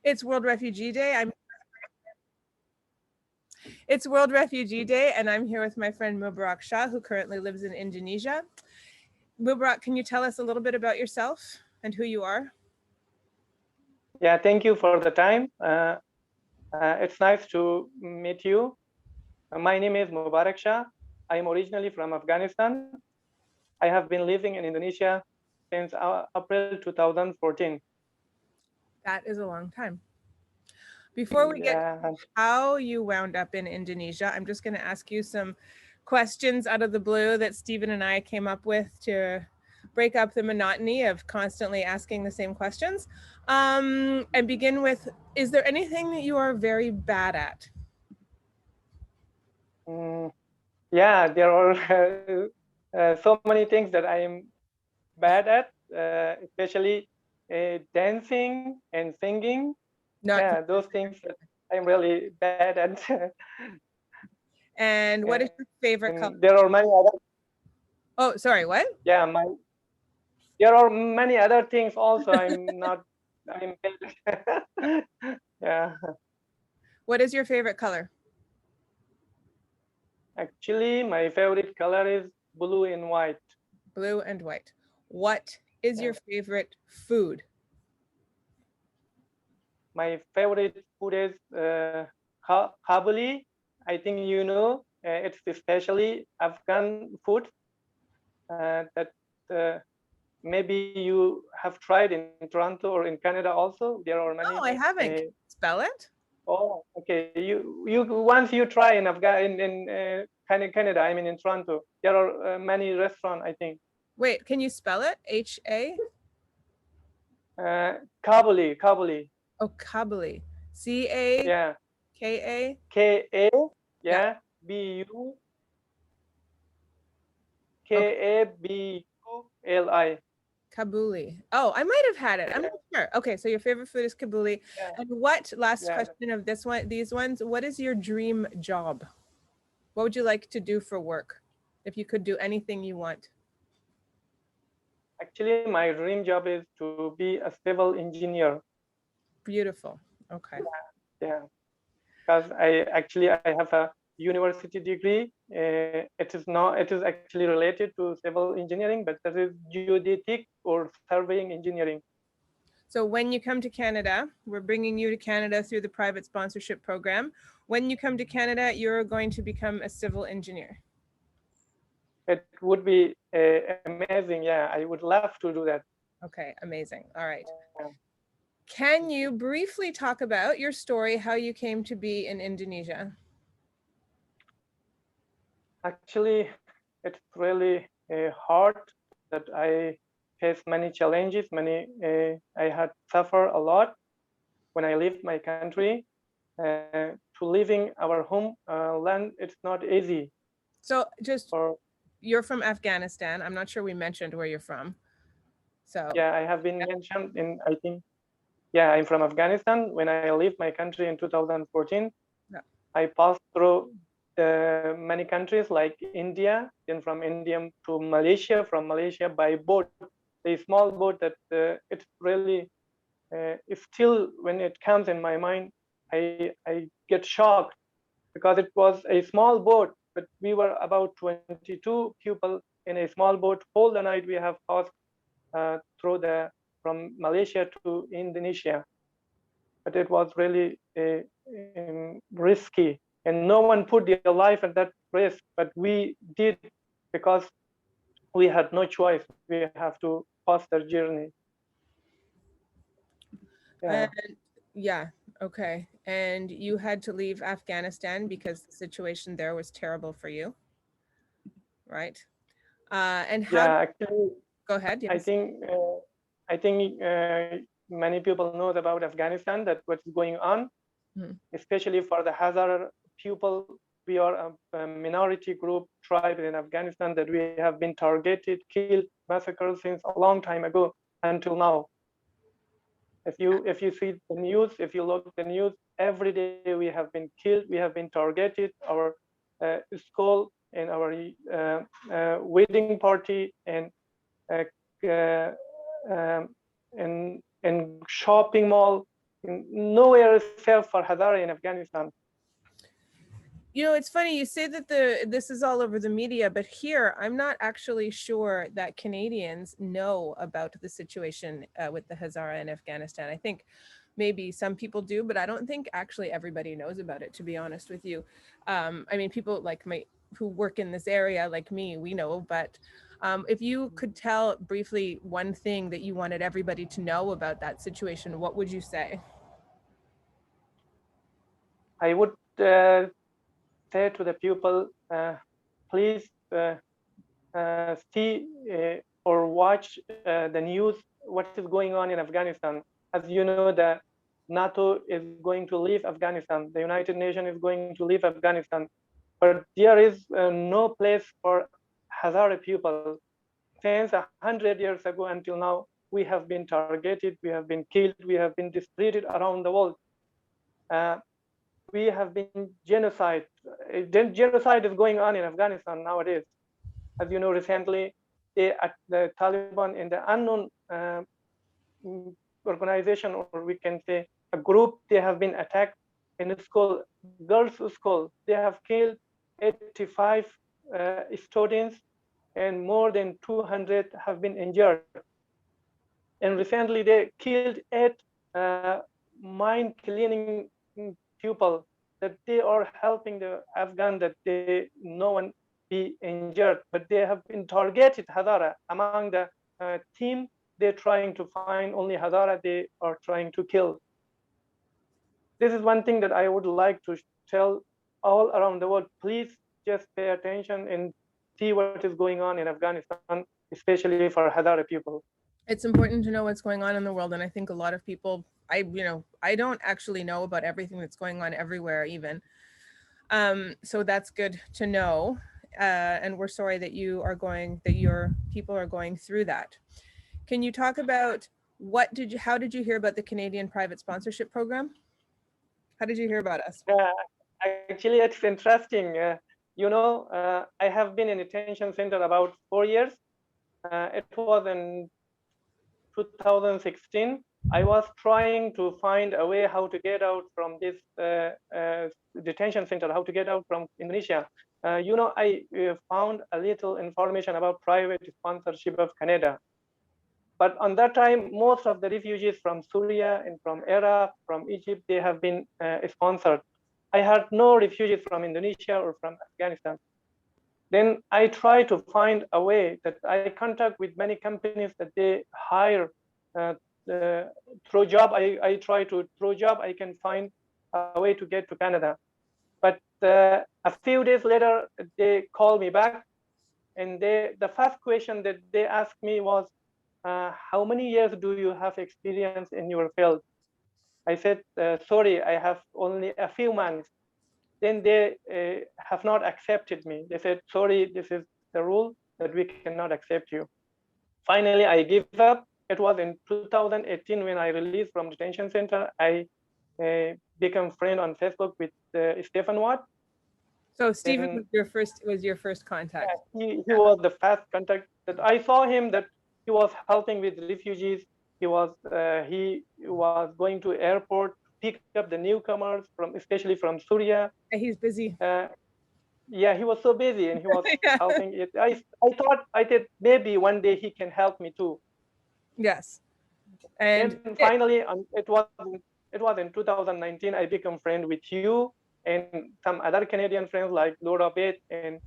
It's World Refugee Day. It's World Refugee Day, and I'm here with my friend Mubarak Shah, who currently lives in Indonesia. Mubarak, can you tell us a little bit about yourself and who you are? Yeah, thank you for the time. It's nice to meet you. My name is Mubarak Shah. I am originally from Afghanistan. I have been living in Indonesia since April 2014. That is a long time. Before we get Yeah. to how you wound up in Indonesia, I'm just going to ask you some questions out of the blue that Stephen and I came up with to break up the monotony of constantly asking the same questions. And begin with, is there anything that you are very bad at? Yeah, there are so many things that I am bad at, especially dancing and singing. Yeah, those things that I'm really bad at. And what is your favorite color? There are many other. Oh, sorry, what? Yeah, there are many other things also. I'm not. I'm bad. Yeah. What is your favorite color? Actually, my favorite color is blue and white. Blue and white. What is your favorite food? My favorite food is kabuli. I think you know. It's especially Afghan food that maybe you have tried in Toronto or in Canada also. There are many. No, I haven't. Spell it. Oh, okay. You once you try in Canada. I mean in Toronto. There are many restaurants. I think. Wait, can you spell it? H-A? Kabuli. Oh, Kabuli. C-A? Yeah. K-A? K-A. Yeah. B-U. Kabuli. Kabuli. Oh, I might have had it. I'm not sure. Okay, so your favorite food is Kabuli. Yeah. And what, last question of these ones, what is your dream job? What would you like to do for work if you could do anything you want? Actually, my dream job is to be a civil engineer. Beautiful. Okay. Yeah. Because I have a university degree. It is actually related to civil engineering, but that is geodetic or surveying engineering. So when you come to Canada, we're bringing you to Canada through the private sponsorship program. When you come to Canada, you're going to become a civil engineer. It would be amazing. Yeah, I would love to do that. Okay, amazing. All right. Yeah. Can you briefly talk about your story, how you came to be in Indonesia? Actually, it's really hard that I faced many challenges. I had suffered a lot when I left my country. To leaving our home land, it's not easy. So you're from Afghanistan. I'm not sure we mentioned where you're from. So yeah, I have been mentioned in, I think, yeah, I'm from Afghanistan. When I left my country in 2014, I passed through many countries like India, then from India to Malaysia, from Malaysia by boat, a small boat that it's really, it's still, when it comes in my mind, I get shocked because it was a small boat, but we were about 22 people in a small boat. All the night we have passed from Malaysia to Indonesia. But it was really risky, and no one put their life at that risk, but we did because we had no choice. We have to pass the journey. Yeah. Okay. And you had to leave Afghanistan because the situation there was terrible for you, right? And how? Yeah, actually, go ahead. Yes. I think many people know about Afghanistan, that what's going on, especially for the Hazara people. We are a minority group tribe in Afghanistan that we have been targeted, killed, massacred since a long time ago until now. If you see the news, if you look at the news, every day we have been killed, we have been targeted. Our school and our wedding party and in shopping mall, nowhere is safe for Hazara in Afghanistan. You know, it's funny you say that this is all over the media, but here I'm not actually sure that Canadians know about the situation with the Hazara in Afghanistan. I think maybe some people do, but I don't think actually everybody knows about it, to be honest with you. I mean, people like who work in this area, like me, we know, but if you could tell briefly one thing that you wanted everybody to know about that situation, what would you say? I would say to the people, please see or watch the news, what is going on in Afghanistan. As you know, the NATO is going to leave Afghanistan. The United Nations is going to leave Afghanistan. But there is no place for Hazara people. Since 100 years ago until now, we have been targeted, we have been killed, we have been disputed around the world. We have been genocide. Genocide is going on in Afghanistan nowadays. As you know, recently, the Taliban in the unknown organization, or we can say a group, they have been attacked in a school, girls' school. They have killed 85 students, and more than 200 have been injured. And recently, they killed 8 mine cleaning people, that they are helping the Afghan, that no one be injured, but they have been targeted Hazara among the team. They're trying to find only Hazara they are trying to kill. This is one thing that I would like to tell all around the world. Please just pay attention and see what is going on in Afghanistan, especially for Hazara people. It's important to know what's going on in the world, and I think a lot of people, I don't actually know about everything that's going on everywhere even. So that's good to know, and we're sorry that your people are going through that. Can you talk about how did you hear about the Canadian private sponsorship program? How did you hear about us? Actually, it's interesting. I have been in a detention center about 4 years. It was in 2016. I was trying to find a way how to get out from this detention center, how to get out from Indonesia. I found a little information about private sponsorship of Canada. But on that time, most of the refugees from Syria and from Iraq, from Egypt, they have been sponsored. I had no refugees from Indonesia or from Afghanistan. Then I try to find a way that I contact with many companies that they hire through job. I try to through job, I can find a way to get to Canada. But a few days later, they call me back, and the first question that they asked me was, how many years do you have experience in your field? I said, sorry, I have only a few months. Then they have not accepted me. They said, sorry, this is the rule that we cannot accept you. Finally, I give up. It was in 2018 when I released from detention center. I became friend on Facebook with Stephen Watt. So Stephen was your first contact. Yeah, he was the first contact that I saw him, that he was helping with refugees. He was going to airport to pick up the newcomers especially from Syria. Yeah, he's busy. Yeah, he was so busy, and he was helping it. I thought maybe one day he can help me too. Yes. And finally, it was in 2019. I became friend with you and some other Canadian friends like Laura Beth and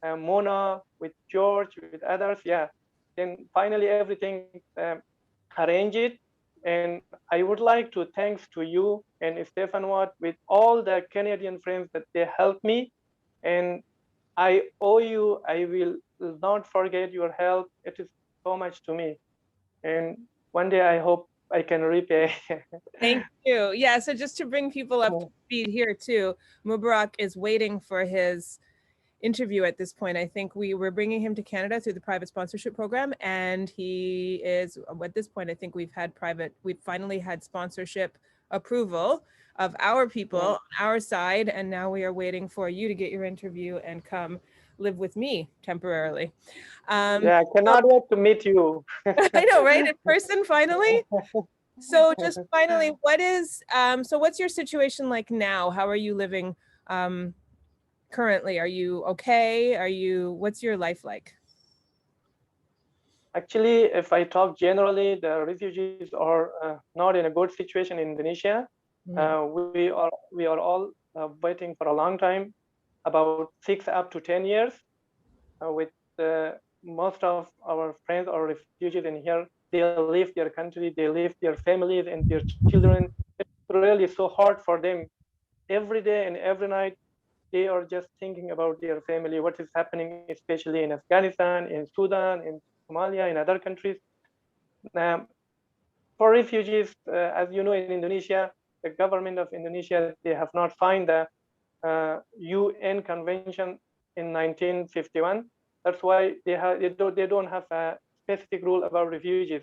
Mona, with George, with others. Yeah. Then finally everything arranged. And I would like to thanks to you and Stephen Watt, with all the Canadian friends that they helped me. And I owe you. I will not forget your help. It is so much to me. And one day I hope I can repay. Thank you. Yeah, so just to bring people up to speed here too, Mubarak is waiting for his interview at this point. I think we were bringing him to Canada through the private sponsorship program, and he is, at this point, I think we've finally had sponsorship approval of our people on our side, and now we are waiting for you to get your interview and come live with me temporarily. Yeah, I cannot wait to meet you. I know, right? In person, finally? So just finally, what's your situation like now? How are you living currently? Are you okay? What's your life like? Actually, if I talk generally, the refugees are not in a good situation in Indonesia. We are all waiting for a long time, about 6 up to 10 years, with most of our friends or refugees in here. They leave their country, they leave their families and their children. It's really so hard for them. Every day and every night, they are just thinking about their family, what is happening, especially in Afghanistan, in Sudan, in Somalia, in other countries. Um, for refugees, as you know, in Indonesia, the government of Indonesia, they have not signed the UN Convention in 1951. That's why they don't have a specific rule about refugees.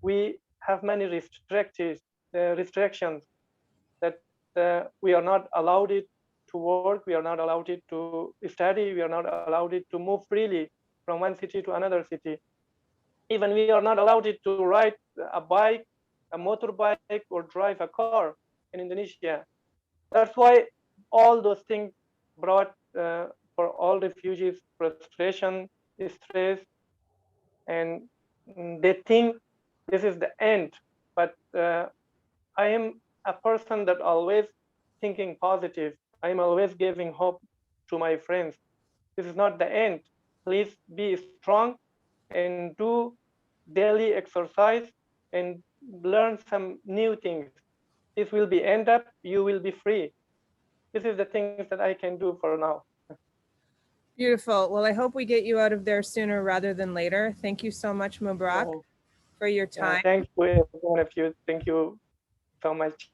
We have many restrictions that we are not allowed it to work, we are not allowed it to study, we are not allowed it to move freely from one city to another city. Even we are not allowed it to ride a bike, a motorbike, or drive a car in Indonesia. That's why all those things brought for all refugees frustration, stress, and they think this is the end. But I am a person that always thinking positive. I'm always giving hope to my friends. This is not the end. Please be strong and do daily exercise and learn some new things. This will be end up, you will be free. This is the things that I can do for now. Beautiful. Well, I hope we get you out of there sooner rather than later. Thank you so much, Mubarak, for your time. Thanks to every one of you. Thank you so much.